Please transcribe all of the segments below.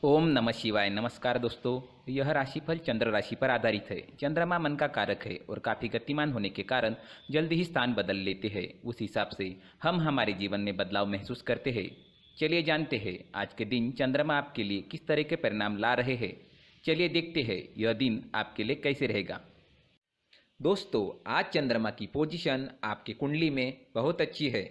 ओम नमः शिवाय। नमस्कार दोस्तों। यह राशिफल चंद्र राशि पर आधारित है। चंद्रमा मन का कारक है और काफ़ी गतिमान होने के कारण जल्द ही स्थान बदल लेते हैं। उस हिसाब से हम हमारे जीवन में बदलाव महसूस करते हैं। चलिए जानते हैं आज के दिन चंद्रमा आपके लिए किस तरह के परिणाम ला रहे हैं। चलिए देखते हैं यह दिन आपके लिए कैसे रहेगा। दोस्तों, आज चंद्रमा की पोजीशन आपकी कुंडली में बहुत अच्छी है।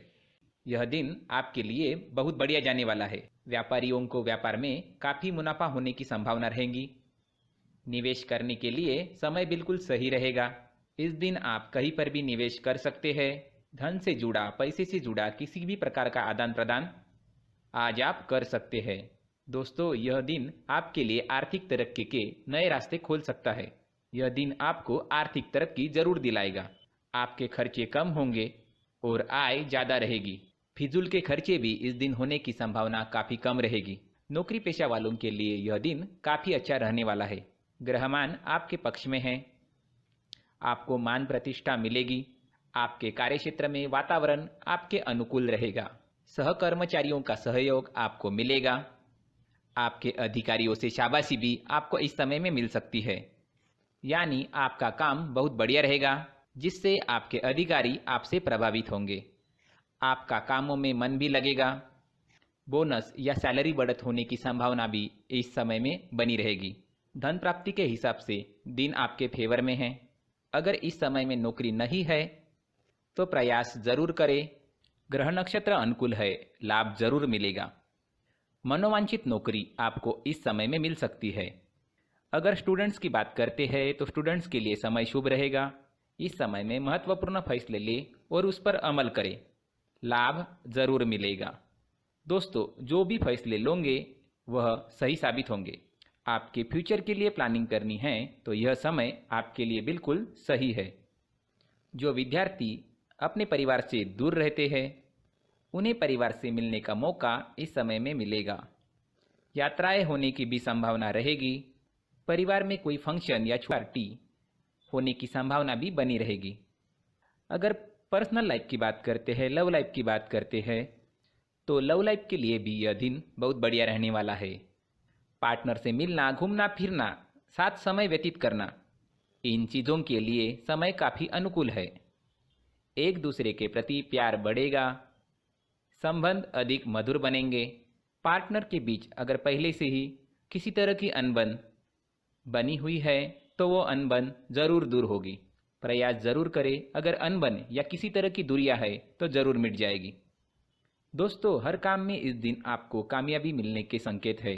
यह दिन आपके लिए बहुत बढ़िया जाने वाला है। व्यापारियों को व्यापार में काफ़ी मुनाफा होने की संभावना रहेगी। निवेश करने के लिए समय बिल्कुल सही रहेगा। इस दिन आप कहीं पर भी निवेश कर सकते हैं। धन से जुड़ा, पैसे से जुड़ा किसी भी प्रकार का आदान प्रदान आज आप कर सकते हैं। दोस्तों, यह दिन आपके लिए आर्थिक तरक्की के नए रास्ते खोल सकता है। यह दिन आपको आर्थिक तरक्की जरूर दिलाएगा। आपके खर्चे कम होंगे और आय ज़्यादा रहेगी। फिजूल के खर्चे भी इस दिन होने की संभावना काफ़ी कम रहेगी। नौकरी पेशा वालों के लिए यह दिन काफ़ी अच्छा रहने वाला है। ग्रहमान आपके पक्ष में है। आपको मान प्रतिष्ठा मिलेगी। आपके कार्यक्षेत्र में वातावरण आपके अनुकूल रहेगा। सहकर्मचारियों का सहयोग आपको मिलेगा। आपके अधिकारियों से शाबाशी भी आपको इस समय में मिल सकती है। यानी आपका काम बहुत बढ़िया रहेगा, जिससे आपके अधिकारी आपसे प्रभावित होंगे। आपका कामों में मन भी लगेगा। बोनस या सैलरी बढ़त होने की संभावना भी इस समय में बनी रहेगी। धन प्राप्ति के हिसाब से दिन आपके फेवर में है। अगर इस समय में नौकरी नहीं है तो प्रयास जरूर करें। ग्रह नक्षत्र अनुकूल है, लाभ जरूर मिलेगा। मनोवांछित नौकरी आपको इस समय में मिल सकती है। अगर स्टूडेंट्स की बात करते हैं तो स्टूडेंट्स के लिए समय शुभ रहेगा। इस समय में महत्वपूर्ण फैसले लें और उस पर अमल करें। लाभ जरूर मिलेगा। दोस्तों, जो भी फैसले लोगे वह सही साबित होंगे। आपके फ्यूचर के लिए प्लानिंग करनी है तो यह समय आपके लिए बिल्कुल सही है। जो विद्यार्थी अपने परिवार से दूर रहते हैं उन्हें परिवार से मिलने का मौका इस समय में मिलेगा। यात्राएं होने की भी संभावना रहेगी। परिवार में कोई फंक्शन या पार्टी होने की संभावना भी बनी रहेगी। अगर पर्सनल लाइफ की बात करते हैं, लव लाइफ की बात करते हैं, तो लव लाइफ के लिए भी यह दिन बहुत बढ़िया रहने वाला है। पार्टनर से मिलना, घूमना फिरना, साथ समय व्यतीत करना, इन चीज़ों के लिए समय काफ़ी अनुकूल है। एक दूसरे के प्रति प्यार बढ़ेगा। संबंध अधिक मधुर बनेंगे। पार्टनर के बीच अगर पहले से ही किसी तरह की अनबन बनी हुई है तो वो अनबन ज़रूर दूर होगी। प्रयास जरूर करें। अगर अनबन या किसी तरह की दूरियां है तो जरूर मिट जाएगी। दोस्तों, हर काम में इस दिन आपको कामयाबी मिलने के संकेत है।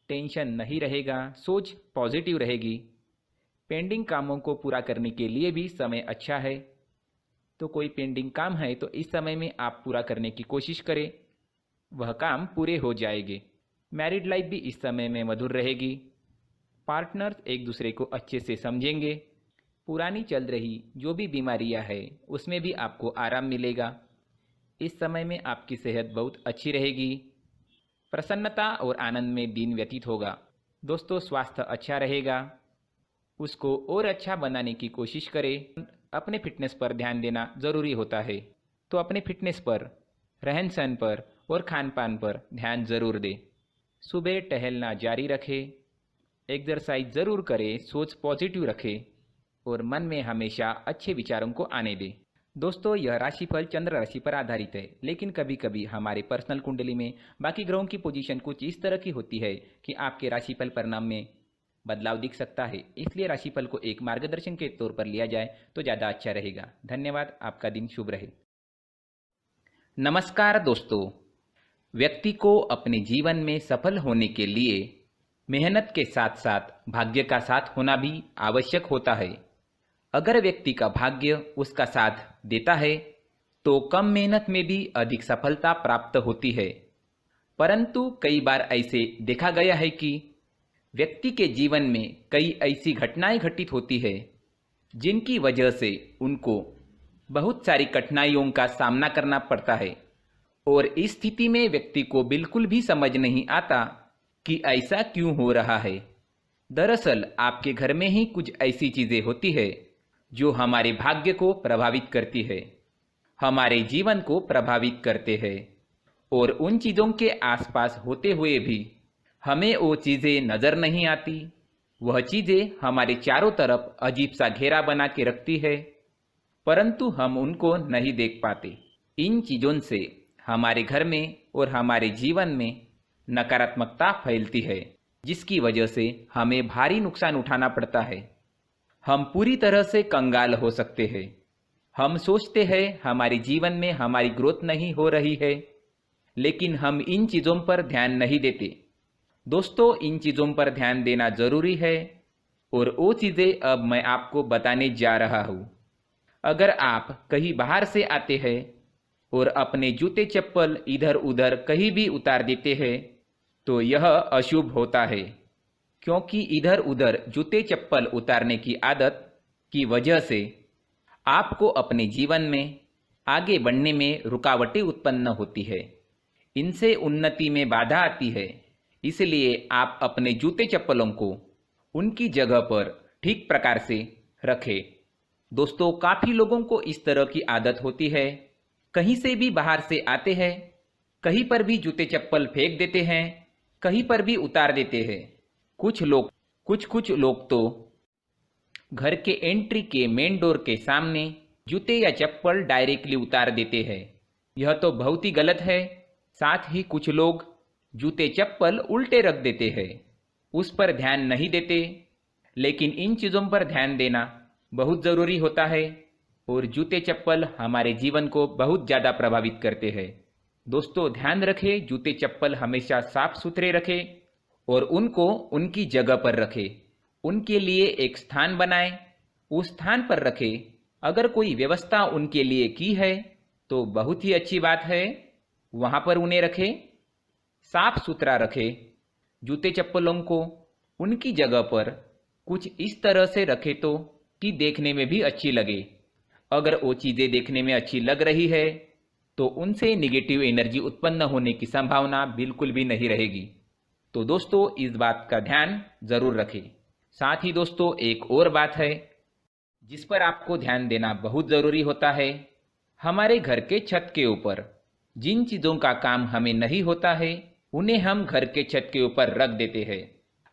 टेंशन नहीं रहेगा, सोच पॉजिटिव रहेगी। पेंडिंग कामों को पूरा करने के लिए भी समय अच्छा है। तो कोई पेंडिंग काम है तो इस समय में आप पूरा करने की कोशिश करें, वह काम पूरे हो जाएंगे। मैरिड लाइफ भी इस समय में मधुर रहेगी। पार्टनर्स एक दूसरे को अच्छे से समझेंगे। पुरानी चल रही जो भी बीमारियां है उसमें भी आपको आराम मिलेगा। इस समय में आपकी सेहत बहुत अच्छी रहेगी। प्रसन्नता और आनंद में दिन व्यतीत होगा। दोस्तों, स्वास्थ्य अच्छा रहेगा, उसको और अच्छा बनाने की कोशिश करें। अपने फिटनेस पर ध्यान देना ज़रूरी होता है, तो अपने फिटनेस पर, रहन सहन पर और खान पान पर ध्यान ज़रूर दें। सुबह टहलना जारी रखें। एक्सरसाइज ज़रूर करें। सोच पॉजिटिव रखें और मन में हमेशा अच्छे विचारों को आने दें। दोस्तों, यह राशिफल चंद्र राशि पर आधारित है, लेकिन कभी कभी हमारे पर्सनल कुंडली में बाकी ग्रहों की पोजीशन कुछ इस तरह की होती है कि आपके राशिफल परिणाम में बदलाव दिख सकता है। इसलिए राशिफल को एक मार्गदर्शन के तौर पर लिया जाए तो ज़्यादा अच्छा रहेगा। धन्यवाद। आपका दिन शुभ रहे। नमस्कार दोस्तों, व्यक्ति को अपने जीवन में सफल होने के लिए मेहनत के साथ साथ भाग्य का साथ होना भी आवश्यक होता है। अगर व्यक्ति का भाग्य उसका साथ देता है तो कम मेहनत में भी अधिक सफलता प्राप्त होती है। परंतु कई बार ऐसे देखा गया है कि व्यक्ति के जीवन में कई ऐसी घटनाएं घटित होती है जिनकी वजह से उनको बहुत सारी कठिनाइयों का सामना करना पड़ता है। और इस स्थिति में व्यक्ति को बिल्कुल भी समझ नहीं आता कि ऐसा क्यों हो रहा है। दरअसल आपके घर में ही कुछ ऐसी चीजें होती है जो हमारे भाग्य को प्रभावित करती है, हमारे जीवन को प्रभावित करते हैं। और उन चीज़ों के आसपास होते हुए भी हमें वो चीज़ें नज़र नहीं आती, वह चीज़ें हमारे चारों तरफ अजीब सा घेरा बना के रखती है, परंतु हम उनको नहीं देख पाते। इन चीज़ों से हमारे घर में और हमारे जीवन में नकारात्मकता फैलती है, जिसकी वजह से हमें भारी नुकसान उठाना पड़ता है। हम पूरी तरह से कंगाल हो सकते हैं। हम सोचते हैं हमारे जीवन में हमारी ग्रोथ नहीं हो रही है, लेकिन हम इन चीज़ों पर ध्यान नहीं देते। दोस्तों, इन चीज़ों पर ध्यान देना ज़रूरी है और वो चीज़ें अब मैं आपको बताने जा रहा हूँ। अगर आप कहीं बाहर से आते हैं और अपने जूते चप्पल इधर उधर कहीं भी उतार देते हैं तो यह अशुभ होता है, क्योंकि इधर उधर जूते चप्पल उतारने की आदत की वजह से आपको अपने जीवन में आगे बढ़ने में रुकावटें उत्पन्न होती है। इनसे उन्नति में बाधा आती है। इसलिए आप अपने जूते चप्पलों को उनकी जगह पर ठीक प्रकार से रखें। दोस्तों, काफ़ी लोगों को इस तरह की आदत होती है, कहीं से भी बाहर से आते हैं, कहीं पर भी जूते चप्पल फेंक देते हैं, कहीं पर भी उतार देते हैं। कुछ लोग तो घर के एंट्री के मेन डोर के सामने जूते या चप्पल डायरेक्टली उतार देते हैं। यह तो बहुत ही गलत है। साथ ही कुछ लोग जूते चप्पल उल्टे रख देते हैं, उस पर ध्यान नहीं देते। लेकिन इन चीज़ों पर ध्यान देना बहुत ज़रूरी होता है और जूते चप्पल हमारे जीवन को बहुत ज़्यादा प्रभावित करते हैं। दोस्तों, ध्यान रखें, जूते चप्पल हमेशा साफ सुथरे रखें और उनको उनकी जगह पर रखें। उनके लिए एक स्थान बनाएं, उस स्थान पर रखें। अगर कोई व्यवस्था उनके लिए की है तो बहुत ही अच्छी बात है, वहाँ पर उन्हें रखें। साफ सुथरा रखें। जूते चप्पलों को उनकी जगह पर कुछ इस तरह से रखें तो कि देखने में भी अच्छी लगे। अगर वो चीज़ें देखने में अच्छी लग रही है तो उनसे निगेटिव एनर्जी उत्पन्न होने की संभावना बिल्कुल भी नहीं रहेगी। तो दोस्तों, इस बात का ध्यान ज़रूर रखें। साथ ही दोस्तों, एक और बात है जिस पर आपको ध्यान देना बहुत ज़रूरी होता है। हमारे घर के छत के ऊपर जिन चीज़ों का काम हमें नहीं होता है उन्हें हम घर के छत के ऊपर रख देते हैं।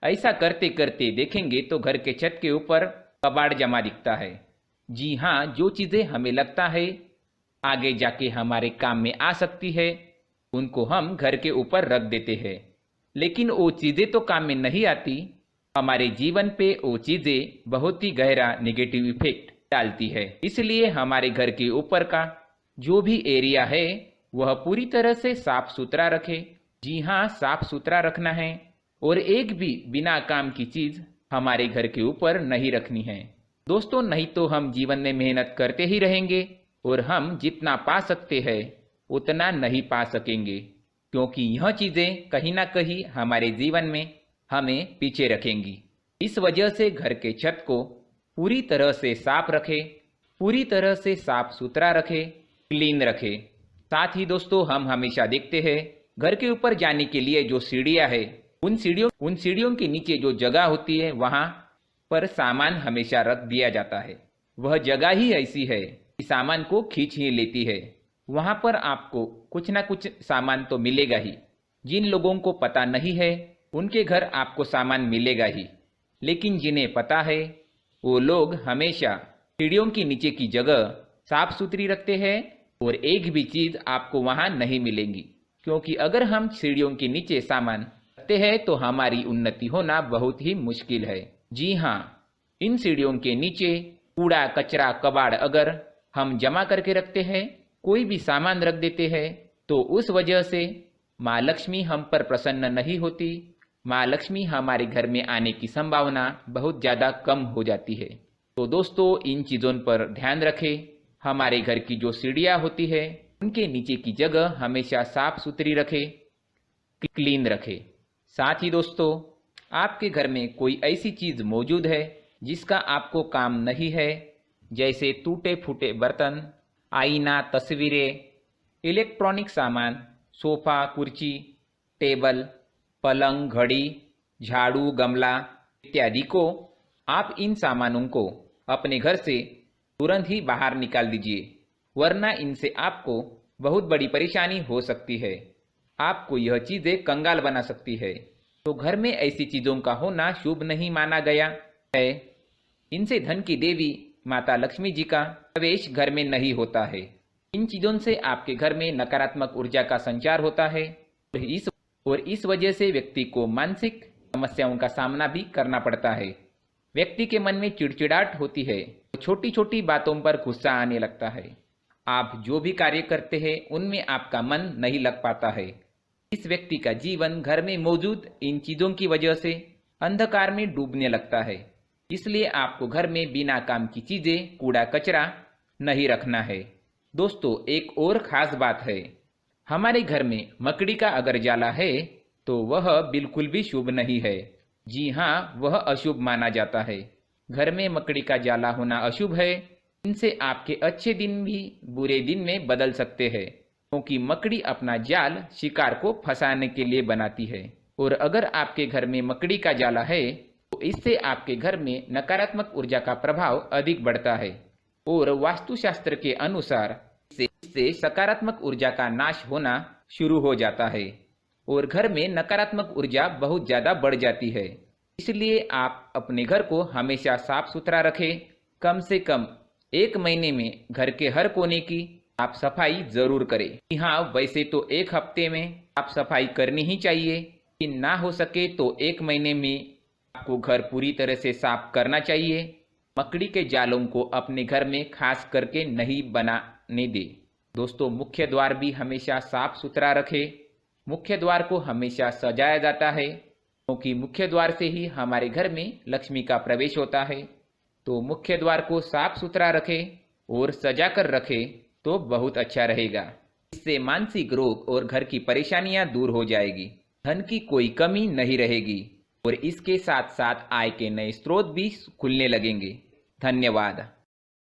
ऐसा करते करते देखेंगे तो घर के छत के ऊपर कबाड़ जमा दिखता है। जी हाँ, जो चीज़ें हमें लगता है आगे जाके हमारे काम में आ सकती है उनको हम घर के ऊपर रख देते हैं, लेकिन वो चीज़ें तो काम में नहीं आती। हमारे जीवन पे वो चीज़ें बहुत ही गहरा नेगेटिव इफेक्ट डालती है। इसलिए हमारे घर के ऊपर का जो भी एरिया है वह पूरी तरह से साफ सुथरा रखें। जी हाँ, साफ सुथरा रखना है और एक भी बिना काम की चीज़ हमारे घर के ऊपर नहीं रखनी है। दोस्तों, नहीं तो हम जीवन में मेहनत करते ही रहेंगे और हम जितना पा सकते हैं उतना नहीं पा सकेंगे, क्योंकि यह चीज़ें कहीं ना कहीं हमारे जीवन में हमें पीछे रखेंगी। इस वजह से घर के छत को पूरी तरह से साफ रखें, पूरी तरह से साफ सुथरा रखें, क्लीन रखें। साथ ही दोस्तों, हम हमेशा देखते हैं घर के ऊपर जाने के लिए जो सीढ़ियाँ है उन सीढ़ियों के नीचे जो जगह होती है वहाँ पर सामान हमेशा रख दिया जाता है। वह जगह ही ऐसी है कि सामान को खींच ही लेती है। वहाँ पर आपको कुछ ना कुछ सामान तो मिलेगा ही। जिन लोगों को पता नहीं है उनके घर आपको सामान मिलेगा ही, लेकिन जिन्हें पता है वो लोग हमेशा सीढ़ियों के नीचे की जगह साफ सुथरी रखते हैं और एक भी चीज़ आपको वहाँ नहीं मिलेगी, क्योंकि अगर हम सीढ़ियों के नीचे सामान रखते हैं तो हमारी उन्नति होना बहुत ही मुश्किल है। जी हाँ, इन सीढ़ियों के नीचे कूड़ा कचरा कबाड़ अगर हम जमा करके रखते हैं, कोई भी सामान रख देते हैं, तो उस वजह से माँ लक्ष्मी हम पर प्रसन्न नहीं होती। माँ लक्ष्मी हमारे घर में आने की संभावना बहुत ज़्यादा कम हो जाती है। तो दोस्तों, इन चीज़ों पर ध्यान रखें। हमारे घर की जो सीढ़ियाँ होती है उनके नीचे की जगह हमेशा साफ सुथरी रखें, क्लीन रखें। साथ ही दोस्तों, आपके घर में कोई ऐसी चीज़ मौजूद है जिसका आपको काम नहीं है, जैसे टूटे फूटे बर्तन, आईना, तस्वीरें, इलेक्ट्रॉनिक सामान, सोफ़ा, कुर्सी, टेबल, पलंग, घड़ी, झाड़ू, गमला इत्यादि को आप इन सामानों को अपने घर से तुरंत ही बाहर निकाल दीजिए, वरना इनसे आपको बहुत बड़ी परेशानी हो सकती है। आपको यह चीज़ें कंगाल बना सकती है। तो घर में ऐसी चीजों का होना शुभ नहीं माना गया है। इनसे धन की देवी माता लक्ष्मी जी का प्रवेश घर में नहीं होता है। इन चीजों से आपके घर में नकारात्मक ऊर्जा का संचार होता है और इस वजह से व्यक्ति को मानसिक समस्याओं का सामना भी करना पड़ता है। व्यक्ति के मन में चिड़चिड़ाहट होती है, छोटी छोटी बातों पर गुस्सा आने लगता है। आप जो भी कार्य करते हैं उनमें आपका मन नहीं लग पाता है। इस व्यक्ति का जीवन घर में मौजूद इन चीजों की वजह से अंधकार में डूबने लगता है। इसलिए आपको घर में बिना काम की चीजें, कूड़ा कचरा नहीं रखना है। दोस्तों, एक और खास बात है, हमारे घर में मकड़ी का अगर जाला है तो वह बिल्कुल भी शुभ नहीं है। जी हाँ, वह अशुभ माना जाता है। घर में मकड़ी का जाला होना अशुभ है। इनसे आपके अच्छे दिन भी बुरे दिन में बदल सकते हैं, क्योंकि मकड़ी अपना जाल शिकार को फंसाने के लिए बनाती है। और अगर आपके घर में मकड़ी का जाला है तो इससे आपके घर में नकारात्मक ऊर्जा का प्रभाव अधिक बढ़ता है और वास्तुशास्त्र के अनुसार इससे सकारात्मक ऊर्जा का नाश होना शुरू हो जाता है और घर में नकारात्मक ऊर्जा बहुत ज्यादा बढ़ जाती है। इसलिए आप अपने घर को हमेशा साफ सुथरा रखें। कम से कम 1 महीने में घर के हर कोने की आप सफाई जरूर करें। हाँ, वैसे तो 1 हफ्ते में आप सफाई करनी ही चाहिए, लेकिन ना हो सके तो 1 महीने में आपको घर पूरी तरह से साफ करना चाहिए। मकड़ी के जालों को अपने घर में खास करके नहीं बनाने दे। दोस्तों, मुख्य द्वार भी हमेशा साफ सुथरा रखें। मुख्य द्वार को हमेशा सजाया जाता है, क्योंकि मुख्य द्वार से ही हमारे घर में लक्ष्मी का प्रवेश होता है। तो मुख्य द्वार को साफ सुथरा रखें और सजा कर रखें तो बहुत अच्छा रहेगा। इससे मानसिक रोग और घर की परेशानियां दूर हो जाएगी, धन की कोई कमी नहीं रहेगी और इसके साथ साथ आय के नए स्रोत भी खुलने लगेंगे। धन्यवाद।